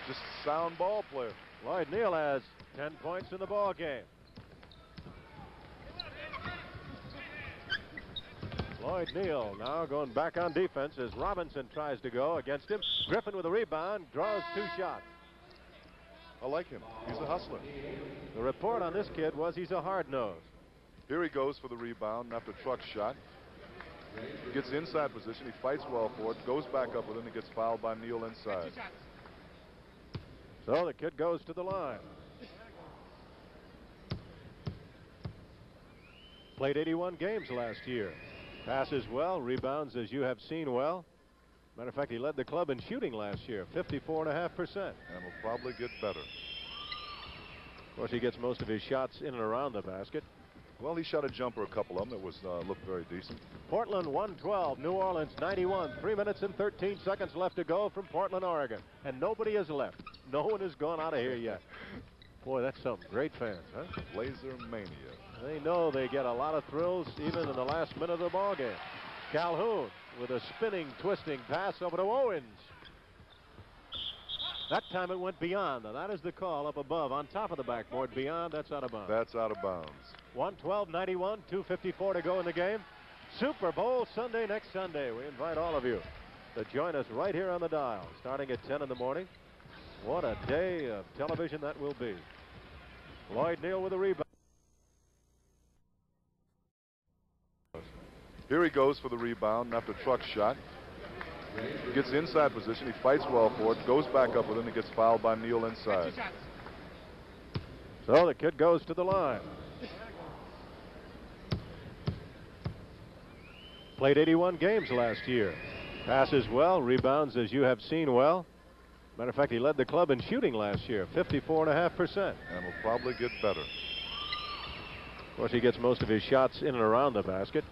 Just sound ball player. Lloyd Neal has 10 points in the ball game. Lloyd Neal now going back on defense as Robinson tries to go against him. Griffin with a rebound, draws 2 shots. I like him. He's a hustler. The report on this kid was he's a hard nose. Here he goes for the rebound after Truck's shot. Gets inside position. He fights well for it. Goes back up with him. He gets fouled by Neal inside. So the kid goes to the line. Played 81 games last year. Passes well, rebounds as you have seen well. Matter of fact, he led the club in shooting last year, 54.5%. And will probably get better. Of course, he gets most of his shots in and around the basket. Well, he shot a jumper, a couple of them that was looked very decent. Portland 112, New Orleans 91. 3 minutes and 13 seconds left to go from Portland, Oregon. And nobody has left. No one has gone out of here yet. Boy, that's some great fans, huh? Laser mania. They know they get a lot of thrills even in the last minute of the ball game. Calhoun with a spinning, twisting pass over to Owens. That time it went beyond. That is the call up above on top of the backboard. Beyond, that's out of bounds. That's out of bounds. 112-91, 2:54 to go in the game. Super Bowl Sunday next Sunday. We invite all of you to join us right here on the dial, starting at 10 in the morning. What a day of television that will be. Lloyd Neal with a rebound. Here he goes for the rebound after Truck's shot. Gets inside position. He fights well for it. Goes back up with him. He gets fouled by Neal inside. So the kid goes to the line. Played 81 games last year. Passes well, rebounds as you have seen well. Matter of fact, he led the club in shooting last year, 54.5%. And will probably get better. Of course, he gets most of his shots in and around the basket.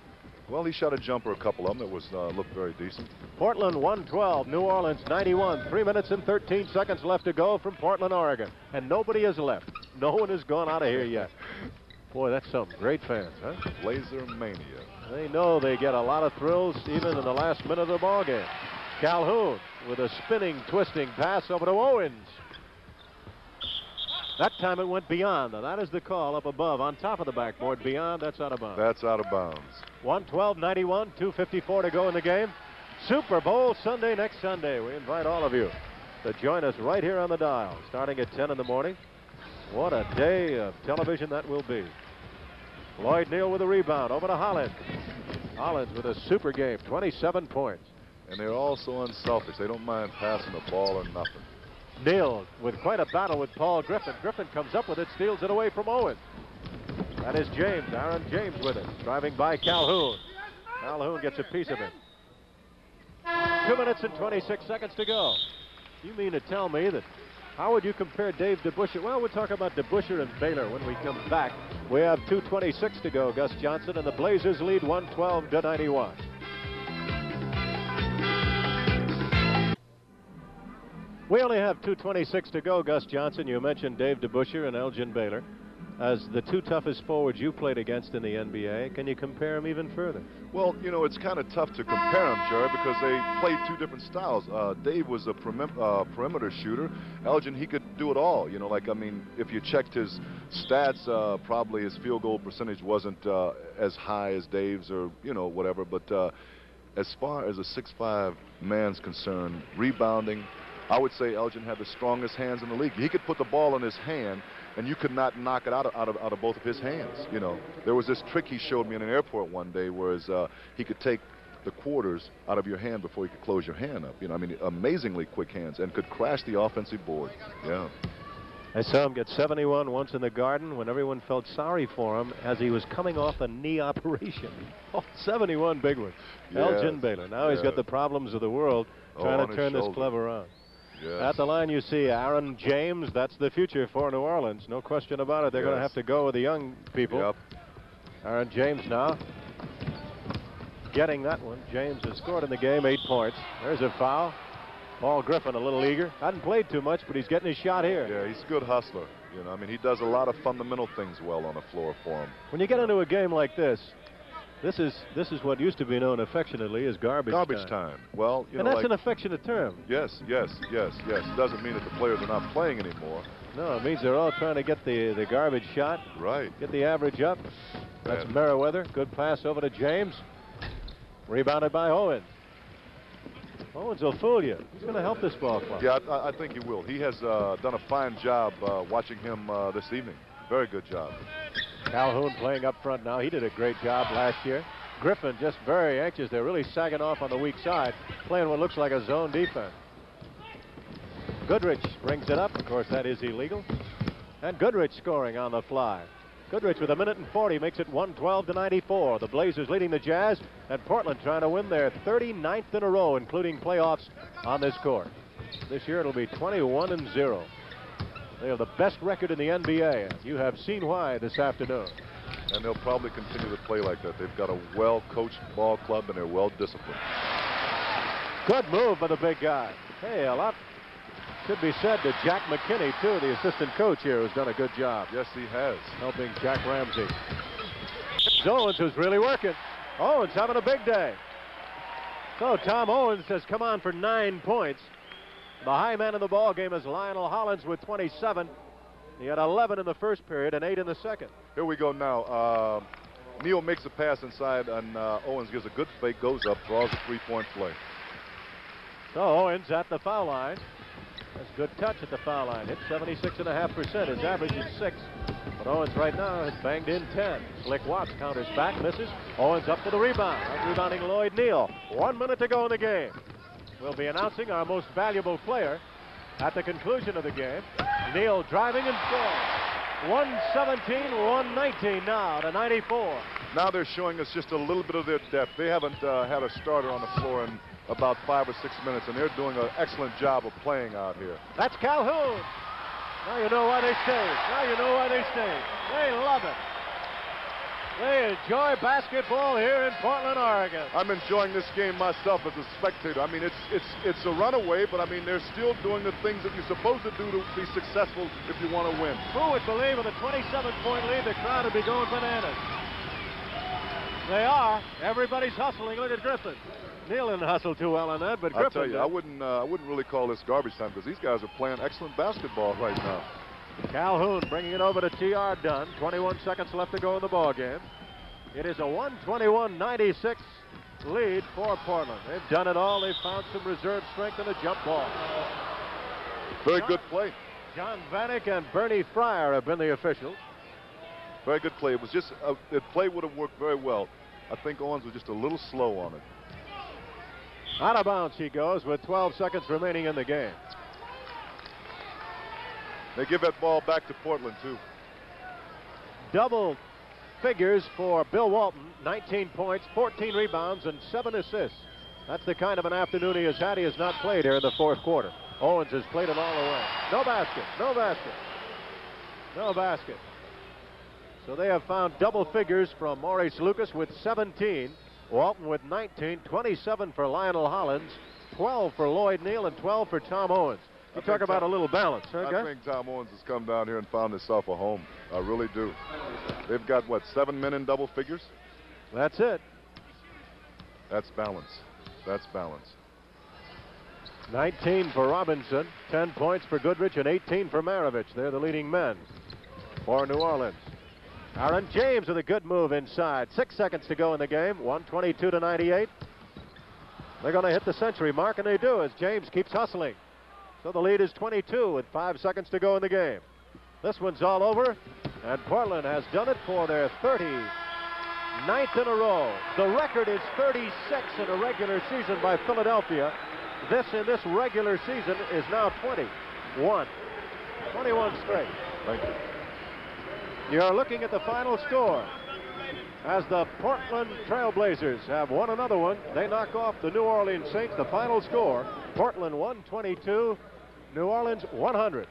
Well, he shot a jumper, a couple of them that was looked very decent. Portland 112, New Orleans 91. 3 minutes and 13 seconds left to go from Portland, Oregon. And nobody has left. No one has gone out of here yet. Boy, that's some great fans, huh? Laser mania. They know they get a lot of thrills even in the last minute of the ball game. Calhoun with a spinning, twisting pass over to Owens. That time it went beyond. That is the call up above on top of the backboard. Beyond, that's out of bounds. That's out of bounds. 112-91, 2:54 to go in the game. Super Bowl Sunday next Sunday. We invite all of you to join us right here on the dial, starting at 10 in the morning. What a day of television that will be. Lloyd Neal with a rebound over to Hollins. Hollins with a super game, 27 points. And they're all so unselfish. They don't mind passing the ball or nothing. Neal with quite a battle with Paul Griffin. Griffin comes up with it, steals it away from Owens. That is James, Aaron James with it, driving by Calhoun. Calhoun gets a piece of it. 2 minutes and 26 seconds to go. You mean to tell me that, how would you compare Dave DeBusschere? Well, we'll talk about DeBusschere and Baylor when we come back. We have 2:26 to go, Gus Johnson, and the Blazers lead 112-91. We only have 2:26 to go, Gus Johnson. You mentioned Dave DeBusschere and Elgin Baylor as the 2 toughest forwards you played against in the NBA. Can you compare them even further? Well, you know, it's kind of tough to compare them, Jerry, because they played 2 different styles. Dave was a perimeter shooter. Elgin, he could do it all. You know, like, I mean, if you checked his stats, probably his field goal percentage wasn't as high as Dave's or, you know, whatever. But as far as a 6'5" man's concerned, rebounding, I would say Elgin had the strongest hands in the league. He could put the ball in his hand, and you could not knock it out of both of his hands. You know, there was this trick he showed me in an airport one day, whereas he could take the quarters out of your hand before you could close your hand up. You know, I mean, amazingly quick hands, and could crash the offensive board. Yeah. I saw him get 71 once in the Garden when everyone felt sorry for him as he was coming off a knee operation. Oh, 71 big one. Yes. Elgin Baylor. Now he's got the problems of the world trying to turn this club around. Yes. At the line you see Aaron James. That's the future for New Orleans. No question about it. They're going to have to go with the young people. Yep. Aaron James now getting that one. James has scored in the game, 8 points. There's a foul. Paul Griffin a little eager. Hadn't played too much, but he's getting his shot here. Yeah, he's a good hustler. You know, I mean, he does a lot of fundamental things well on the floor for him. When you get into a game like this, This is what used to be known affectionately as garbage time. Well, you and know, that's like, an affectionate term. Yes. It doesn't mean that the players are not playing anymore. No, it means they're all trying to get the garbage shot. Right. Get the average up. That's Meriwether. Good pass over to James. Rebounded by Owens. Owens will fool you. He's going to help this ball club. Yeah, I think he will. He has done a fine job watching him this evening. Very good job. Calhoun playing up front now. He did a great job last year. Griffin just very anxious. They're really sagging off on the weak side, playing what looks like a zone defense. Goodrich brings it up. Of course, that is illegal. And Goodrich scoring on the fly. Goodrich with 1:40 makes it 112-94. The Blazers leading the Jazz, and Portland trying to win their 39th in a row, including playoffs on this court. This year it'll be 21-0. They have the best record in the NBA. You have seen why this afternoon. And they'll probably continue to play like that. They've got a well-coached ball club, and they're well-disciplined. Good move by the big guy. Hey, a lot should be said to Jack McKinney, too, the assistant coach here, who's done a good job. Yes, he has. Helping Jack Ramsey. It's Owens who's really working. Owens having a big day. So Tom Owens has come on for 9 points. The high man in the ball game is Lionel Hollins with 27. He had 11 in the first period and 8 in the second. Here we go now. Neal makes a pass inside, and Owens gives a good fake, goes up, draws a three-point play. So Owens at the foul line. That's a good touch at the foul line. Hit 76.5%. His average is 6. But Owens right now has banged in 10. Slick Watts counters back, misses. Owens up for the rebound. Rebounding Lloyd Neal. 1 minute to go in the game. We'll be announcing our most valuable player at the conclusion of the game. Neal driving and scoring. 117-119 now to 94. Now they're showing us just a little bit of their depth. They haven't had a starter on the floor in about 5 or 6 minutes, and they're doing an excellent job of playing out here. That's Calhoun. Now you know why they stayed. Now you know why they stayed. They love it. They enjoy basketball here in Portland, Oregon. I'm enjoying this game myself as a spectator. I mean, it's a runaway, but I mean, they're still doing the things that you're supposed to do to be successful if you want to win. Who would believe with a 27-point lead, the crowd would be going bananas? They are. Everybody's hustling. Look at Griffin. Neal didn't hustle too well on that, but Griffin I'll tell you, did. I wouldn't really call this garbage time because these guys are playing excellent basketball right now. Calhoun bringing it over to T.R. Dunn. 21 seconds left to go in the ball game. It is a 121-96 lead for Portland. They've done it all. They've found some reserve strength in the jump ball. Very good play. John Vanek and Bernie Fryer have been the officials. Very good play. It was just the play would have worked very well. I think Owens was just a little slow on it. Out of bounds he goes with 12 seconds remaining in the game. They give that ball back to Portland, too. Double figures for Bill Walton. 19 points, 14 rebounds, and 7 assists. That's the kind of an afternoon he has had. He has not played here in the fourth quarter. Owens has played it all away. No basket, no basket, no basket. So they have found double figures from Maurice Lucas with 17. Walton with 19, 27 for Lionel Hollins, 12 for Lloyd Neal, and 12 for Tom Owens. You talk about a little balance, huh, guys? I think Tom Owens has come down here and found himself a home. I really do. They've got, what, 7 men in double figures? That's it. That's balance. That's balance. 19 for Robinson, 10 points for Goodrich, and 18 for Maravich. They're the leading men for New Orleans. Aaron James with a good move inside. 6 seconds to go in the game. 122-98. They're going to hit the century mark, and they do as James keeps hustling. So the lead is 22 with 5 seconds to go in the game. This one's all over, and Portland has done it for their 39th in a row. The record is 36 in a regular season by Philadelphia. This in this regular season is now 21. 21 straight. Thank you. You're looking at the final score as the Portland Trailblazers have won another one. They knock off the New Orleans Saints. The final score, Portland 122, New Orleans 100.